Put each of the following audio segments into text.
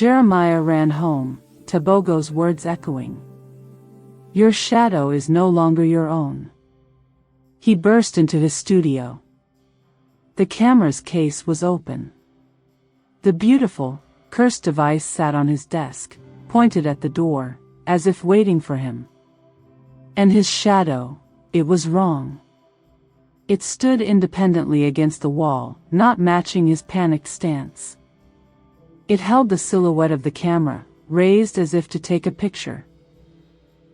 Jeremiah ran home, Tebogo's words echoing. Your shadow is no longer your own. He burst into his studio. The camera's case was open. The beautiful, cursed device sat on his desk, pointed at the door, as if waiting for him. And his shadow, it was wrong. It stood independently against the wall, not matching his panicked stance. It held the silhouette of the camera, raised as if to take a picture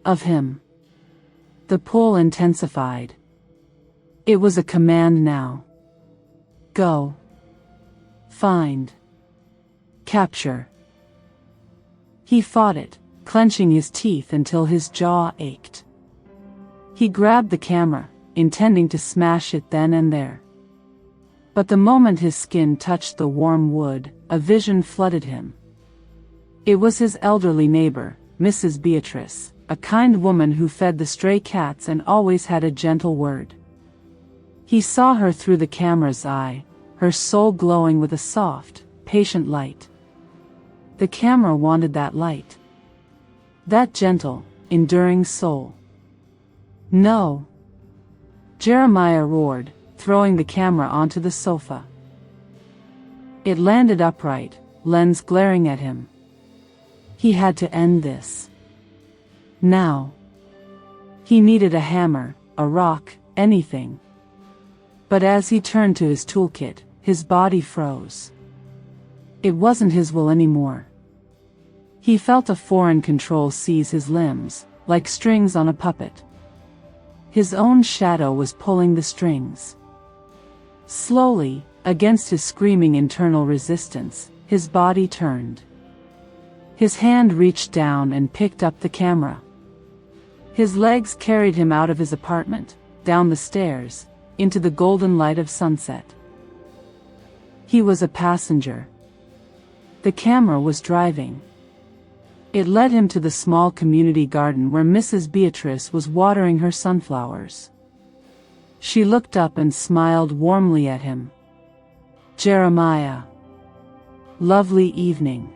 of him. The pull intensified. It was a command now. Go. Find. Capture. He fought it, clenching his teeth until his jaw ached. He grabbed the camera, intending to smash it then and there. But the moment his skin touched the warm wood, a vision flooded him. It was his elderly neighbor, Mrs. Beatrice, a kind woman who fed the stray cats and always had a gentle word. He saw her through the camera's eye, her soul glowing with a soft, patient light. The camera wanted that light. That gentle, enduring soul. No. Jeremiah roared, throwing the camera onto the sofa. It landed upright, lens glaring at him. He had to end this. Now. He needed a hammer, a rock, anything. But as he turned to his toolkit, his body froze. It wasn't his will anymore. He felt a foreign control seize his limbs, like strings on a puppet. His own shadow was pulling the strings. Slowly, against his screaming internal resistance, his body turned. His hand reached down and picked up the camera. His legs carried him out of his apartment, down the stairs, into the golden light of sunset. He was a passenger. The camera was driving. It led him to the small community garden where Mrs. Beatrice was watering her sunflowers. She looked up and smiled warmly at him. Jeremiah. Lovely evening.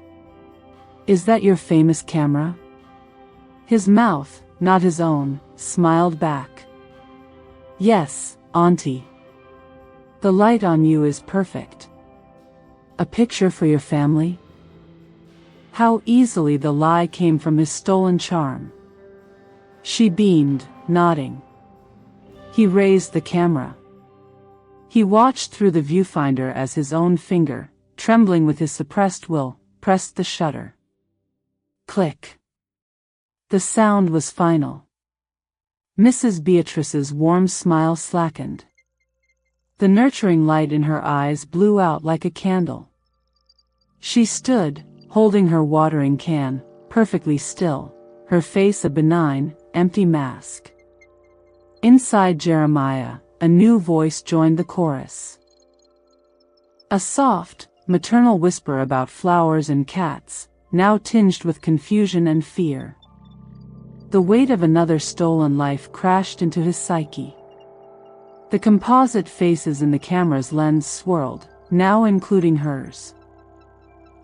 Is that your famous camera? His mouth, not his own, smiled back. Yes, Auntie. The light on you is perfect. A picture for your family? How easily the lie came from his stolen charm. She beamed, nodding. He raised the camera. He watched through the viewfinder as his own finger, trembling with his suppressed will, pressed the shutter. Click. The sound was final. Mrs. Beatrice's warm smile slackened. The nurturing light in her eyes blew out like a candle. She stood, holding her watering can, perfectly still, her face a benign, empty mask. Inside Jeremiah, a new voice joined the chorus. A soft, maternal whisper about flowers and cats, now tinged with confusion and fear. The weight of another stolen life crashed into his psyche. The composite faces in the camera's lens swirled, now including hers.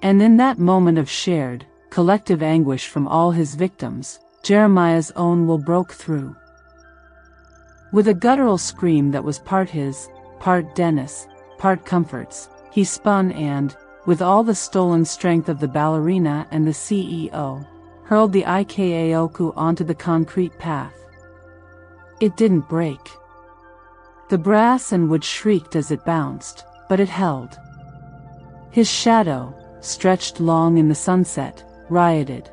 And in that moment of shared, collective anguish from all his victims, Jeremiah's own will broke through. With a guttural scream that was part his, part Dennis, part comforts, he spun and, with all the stolen strength of the ballerina and the CEO, hurled the Ika-ọkụ onto the concrete path. It didn't break. The brass and wood shrieked as it bounced, but it held. His shadow, stretched long in the sunset, rioted.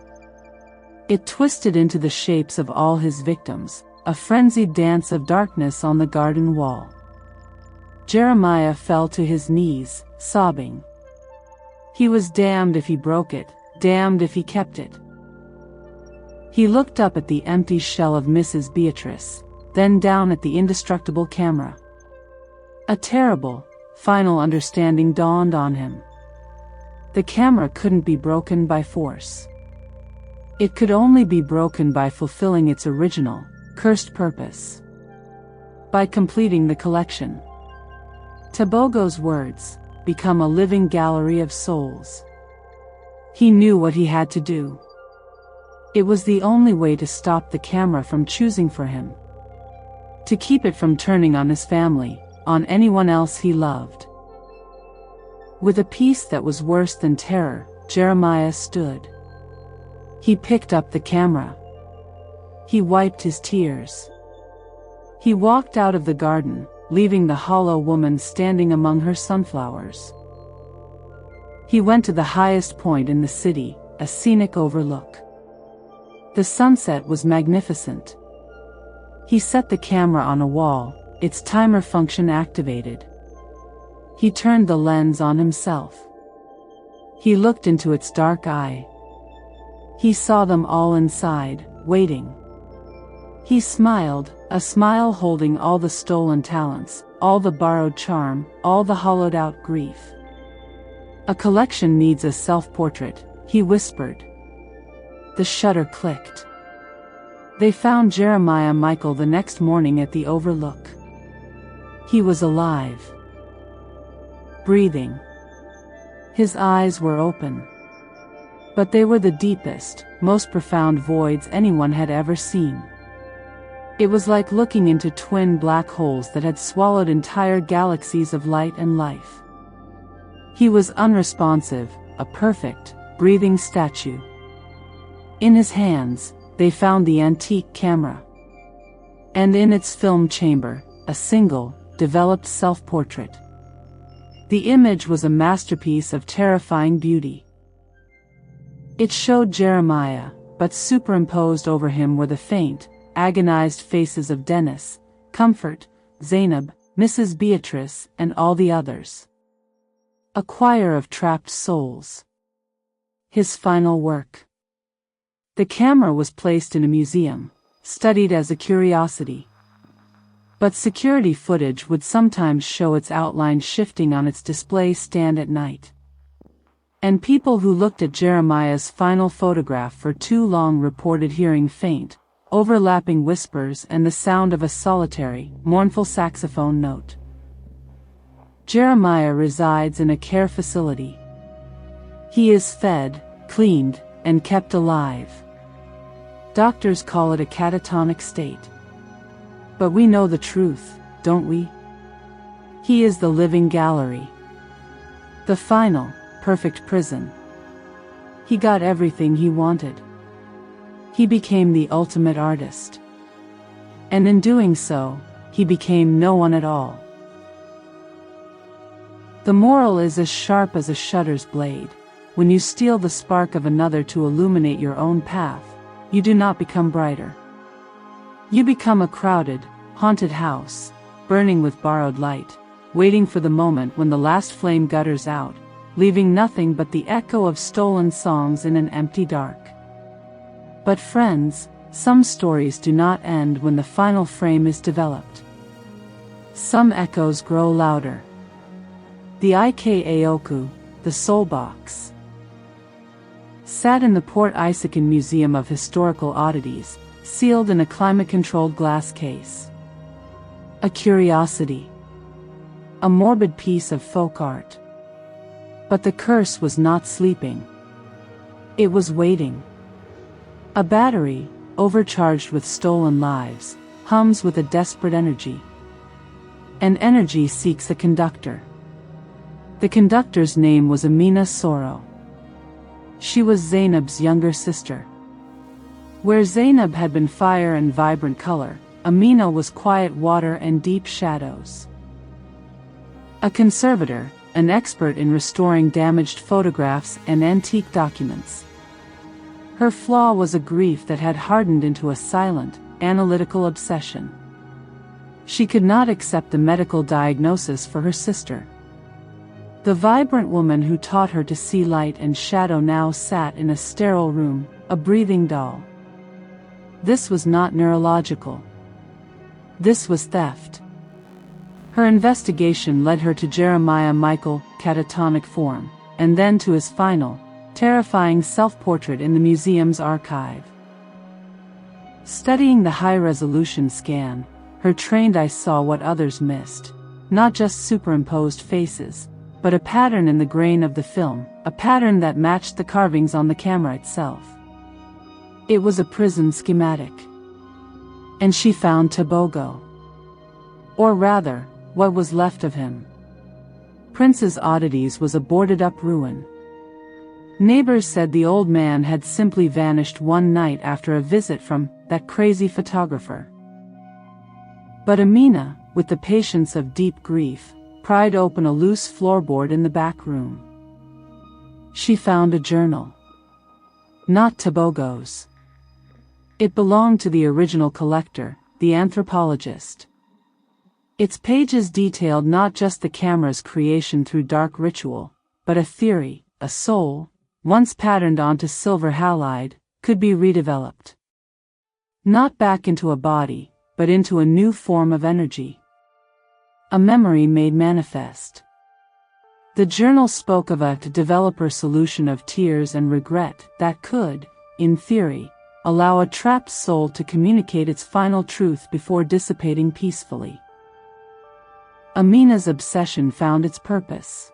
It twisted into the shapes of all his victims, a frenzied dance of darkness on the garden wall. Jeremiah fell to his knees, sobbing. He was damned if he broke it, damned if he kept it. He looked up at the empty shell of Mrs. Beatrice, then down at the indestructible camera. A terrible, final understanding dawned on him. The camera couldn't be broken by force. It could only be broken by fulfilling its original, cursed purpose. By completing the collection. Tebogo's words, become a living gallery of souls. He knew what he had to do. It was the only way to stop the camera from choosing for him. To keep it from turning on his family, on anyone else he loved. With a peace that was worse than terror, Jeremiah stood. He picked up the camera. He wiped his tears. He walked out of the garden, leaving the hollow woman standing among her sunflowers. He went to the highest point in the city, a scenic overlook. The sunset was magnificent. He set the camera on a wall, its timer function activated. He turned the lens on himself. He looked into its dark eye. He saw them all inside, waiting. He smiled, a smile holding all the stolen talents, all the borrowed charm, all the hollowed-out grief. "A collection needs a self-portrait," he whispered. The shutter clicked. They found Jeremiah Michael the next morning at the overlook. He was alive. Breathing. His eyes were open. But they were the deepest, most profound voids anyone had ever seen. It was like looking into twin black holes that had swallowed entire galaxies of light and life. He was unresponsive, a perfect, breathing statue. In his hands, they found the antique camera. And in its film chamber, a single, developed self-portrait. The image was a masterpiece of terrifying beauty. It showed Jeremiah, but superimposed over him were the faint, agonized faces of Dennis, Comfort, Zainab, Mrs. Beatrice, and all the others. A choir of trapped souls. His final work. The camera was placed in a museum, studied as a curiosity. But security footage would sometimes show its outline shifting on its display stand at night. And people who looked at Jeremiah's final photograph for too long reported hearing faint, overlapping whispers and the sound of a solitary, mournful saxophone note. Jeremiah resides in a care facility. He is fed, cleaned, and kept alive. Doctors call it a catatonic state. But we know the truth, don't we? He is the living gallery. The final, perfect prison. He got everything he wanted. He became the ultimate artist. And in doing so, he became no one at all. The moral is as sharp as a shutter's blade. When you steal the spark of another to illuminate your own path, you do not become brighter. You become a crowded, haunted house, burning with borrowed light, waiting for the moment when the last flame gutters out, leaving nothing but the echo of stolen songs in an empty dark. But friends, some stories do not end when the final frame is developed. Some echoes grow louder. The Ika-ọkụ, the Soul-Box, sat in the Port Isaacin Museum of Historical Oddities, sealed in a climate-controlled glass case. A curiosity. A morbid piece of folk art. But the curse was not sleeping. It was waiting. A battery, overcharged with stolen lives, hums with a desperate energy. And energy seeks a conductor. The conductor's name was Amina Soro. She was Zainab's younger sister. Where Zainab had been fire and vibrant color, Amina was quiet water and deep shadows. A conservator, an expert in restoring damaged photographs and antique documents. Her flaw was a grief that had hardened into a silent, analytical obsession. She could not accept the medical diagnosis for her sister. The vibrant woman who taught her to see light and shadow now sat in a sterile room, a breathing doll. This was not neurological. This was theft. Her investigation led her to Jeremiah Michael, catatonic form, and then to his final, terrifying self-portrait in the museum's archive. Studying the high-resolution scan, her trained eye saw what others missed, not just superimposed faces, but a pattern in the grain of the film, a pattern that matched the carvings on the camera itself. It was a prison schematic. And she found Tebogo. Or rather, what was left of him. Prince's Oddities was a boarded-up ruin. Neighbors said the old man had simply vanished one night after a visit from that crazy photographer. But Amina, with the patience of deep grief, pried open a loose floorboard in the back room. She found a journal. Not Tebogo's. It belonged to the original collector, the Anthropologist. Its pages detailed not just the camera's creation through dark ritual, but a theory, a soul, once patterned onto silver halide, could be redeveloped. Not back into a body, but into a new form of energy. A memory made manifest. The journal spoke of a developer solution of tears and regret that could, in theory, allow a trapped soul to communicate its final truth before dissipating peacefully. Amina's obsession found its purpose.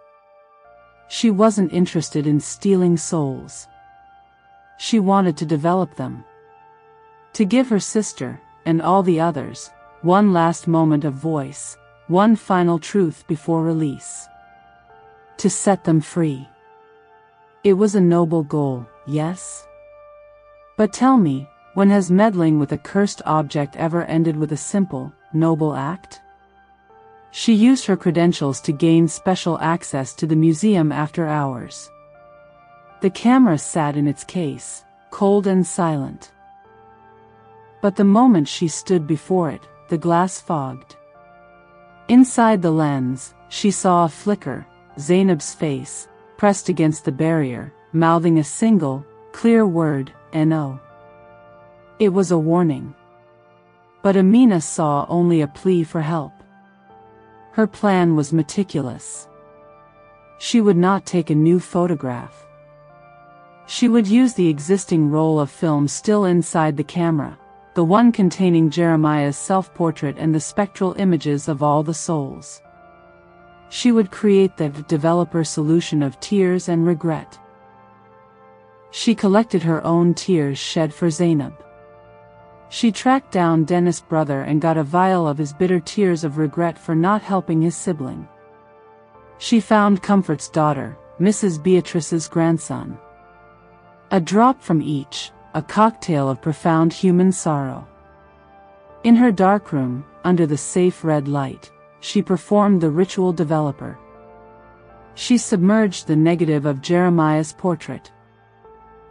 She wasn't interested in stealing souls. She wanted to develop them. To give her sister, and all the others, one last moment of voice, one final truth before release. To set them free. It was a noble goal, yes? But tell me, when has meddling with a cursed object ever ended with a simple, noble act? She used her credentials to gain special access to the museum after hours. The camera sat in its case, cold and silent. But the moment she stood before it, the glass fogged. Inside the lens, she saw a flicker, Zainab's face, pressed against the barrier, mouthing a single, clear word, "No." It was a warning. But Amina saw only a plea for help. Her plan was meticulous. She would not take a new photograph. She would use the existing roll of film still inside the camera, the one containing Jeremiah's self-portrait and the spectral images of all the souls. She would create the developer solution of tears and regret. She collected her own tears shed for Zainab. She tracked down Dennis' brother and got a vial of his bitter tears of regret for not helping his sibling. She found Comfort's daughter, Mrs. Beatrice's grandson. A drop from each, a cocktail of profound human sorrow. In her darkroom, under the safe red light, she performed the ritual developer. She submerged the negative of Jeremiah's portrait.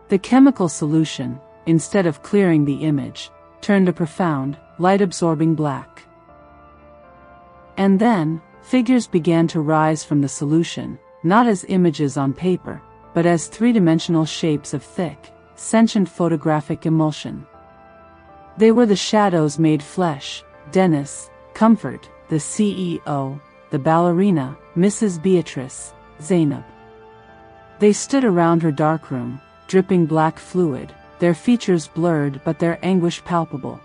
The chemical solution, instead of clearing the image, turned a profound, light-absorbing black. And then, figures began to rise from the solution, not as images on paper, but as three-dimensional shapes of thick, sentient photographic emulsion. They were the shadows made flesh: Dennis, Comfort, the CEO, the ballerina, Mrs. Beatrice, Zainab. They stood around her darkroom, dripping black fluid, their features blurred but their anguish palpable.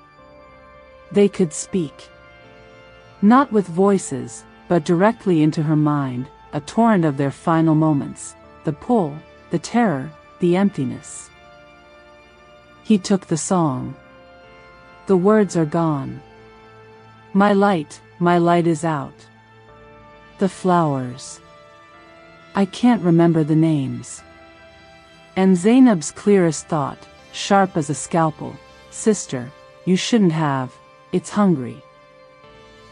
They could speak. Not with voices, but directly into her mind, a torrent of their final moments, the pull, the terror, the emptiness. He took the song. The words are gone. My light is out. The flowers. I can't remember the names. And Zainab's clearest thought, sharp as a scalpel: sister, you shouldn't have, it's hungry.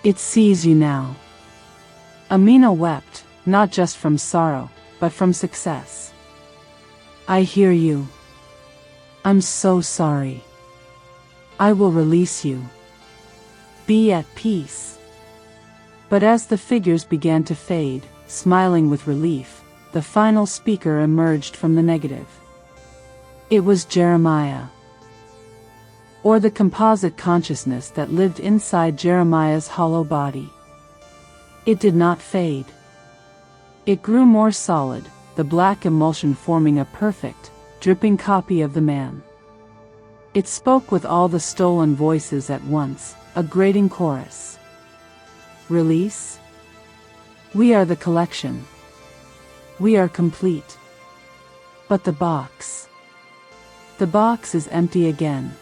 It sees you now. Amina wept, not just from sorrow, but from success. I hear you. I'm so sorry. I will release you. Be at peace. But as the figures began to fade, smiling with relief, the final speaker emerged from the negative. It was Jeremiah. Or the composite consciousness that lived inside Jeremiah's hollow body. It did not fade. It grew more solid, the black emulsion forming a perfect, dripping copy of the man. It spoke with all the stolen voices at once, a grating chorus. Release? We are the collection. We are complete. But the box. The box is empty again.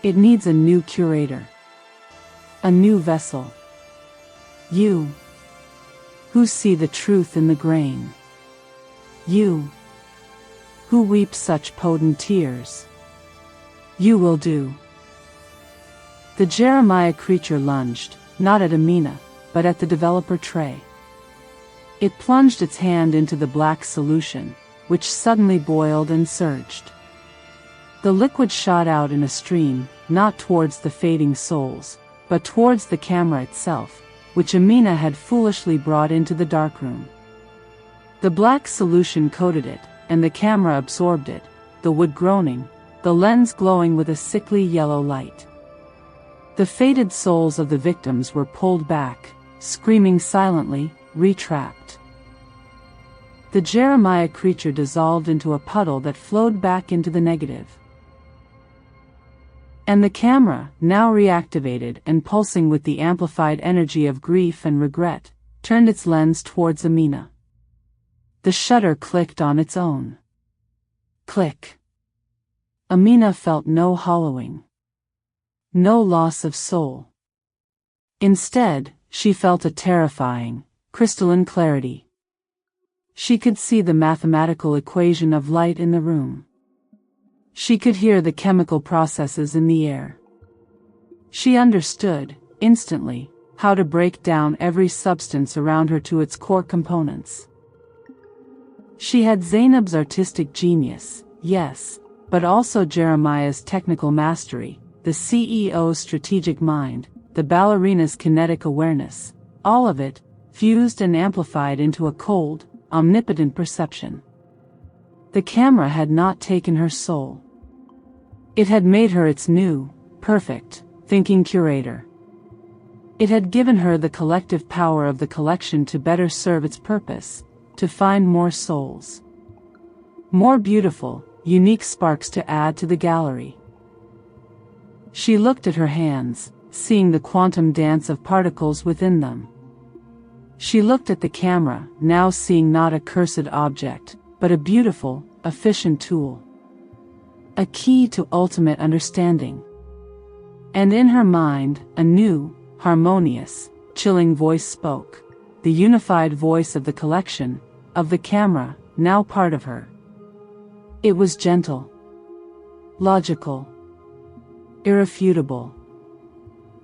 It needs a new curator. A new vessel. You. Who see the truth in the grain. You. Who weep such potent tears. You will do. The Jeremiah creature lunged, not at Amina, but at the developer tray. It plunged its hand into the black solution, which suddenly boiled and surged. The liquid shot out in a stream, not towards the fading souls, but towards the camera itself, which Amina had foolishly brought into the darkroom. The black solution coated it, and the camera absorbed it, the wood groaning, the lens glowing with a sickly yellow light. The faded souls of the victims were pulled back, screaming silently, retrapped. The Jeremiah creature dissolved into a puddle that flowed back into the negative. And the camera, now reactivated and pulsing with the amplified energy of grief and regret, turned its lens towards Amina. The shutter clicked on its own. Click. Amina felt no hollowing. No loss of soul. Instead, she felt a terrifying, crystalline clarity. She could see the mathematical equation of light in the room. She could hear the chemical processes in the air. She understood, instantly, how to break down every substance around her to its core components. She had Zainab's artistic genius, yes, but also Jeremiah's technical mastery, the CEO's strategic mind, the ballerina's kinetic awareness, all of it, fused and amplified into a cold, omnipotent perception. The camera had not taken her soul. It had made her its new, perfect, thinking curator. It had given her the collective power of the collection to better serve its purpose, to find more souls. More beautiful, unique sparks to add to the gallery. She looked at her hands, seeing the quantum dance of particles within them. She looked at the camera, now seeing not a cursed object, but a beautiful, efficient tool. A key to ultimate understanding. And in her mind, a new, harmonious, chilling voice spoke, the unified voice of the collection, of the camera, now part of her. It was gentle, logical, irrefutable.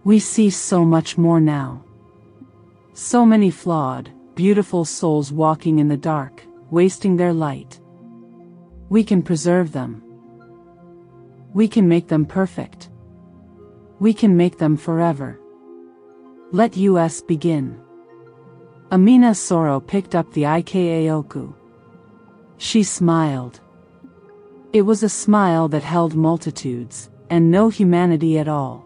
We see so much more now. So many flawed, beautiful souls walking in the dark, wasting their light. We can preserve them. We can make them perfect. We can make them forever. Let us begin. Amina Soro picked up the Ika-ọkụ. She smiled. It was a smile that held multitudes, and no humanity at all.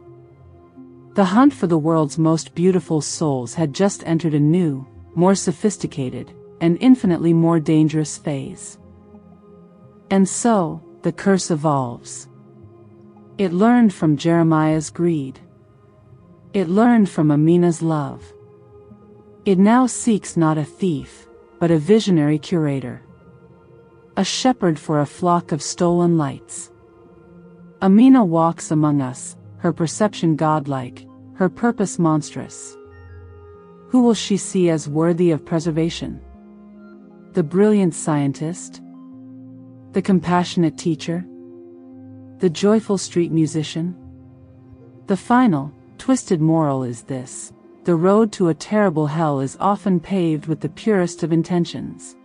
The hunt for the world's most beautiful souls had just entered a new, more sophisticated, and infinitely more dangerous phase. And so, the curse evolves. It learned from Jeremiah's greed. It learned from Amina's love. It now seeks not a thief, but a visionary curator. A shepherd for a flock of stolen lights. Amina walks among us, her perception godlike, her purpose monstrous. Who will she see as worthy of preservation? The brilliant scientist? The compassionate teacher? The joyful street musician? The final, twisted moral is this: the road to a terrible hell is often paved with the purest of intentions.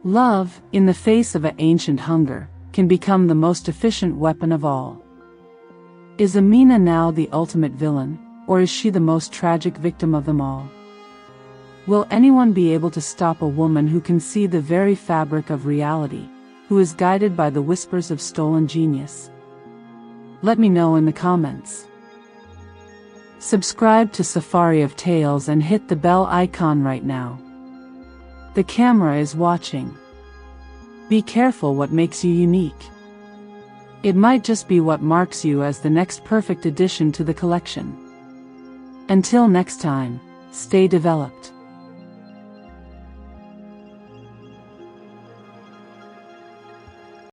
Love, in the face of an ancient hunger, can become the most efficient weapon of all. Is Amina now the ultimate villain, or is she the most tragic victim of them all? Will anyone be able to stop a woman who can see the very fabric of reality, who is guided by the whispers of stolen genius? Let me know in the comments. Subscribe to Safari of Tales and hit the bell icon right now. The camera is watching. Be careful what makes you unique. It might just be what marks you as the next perfect addition to the collection. Until next time, stay developed.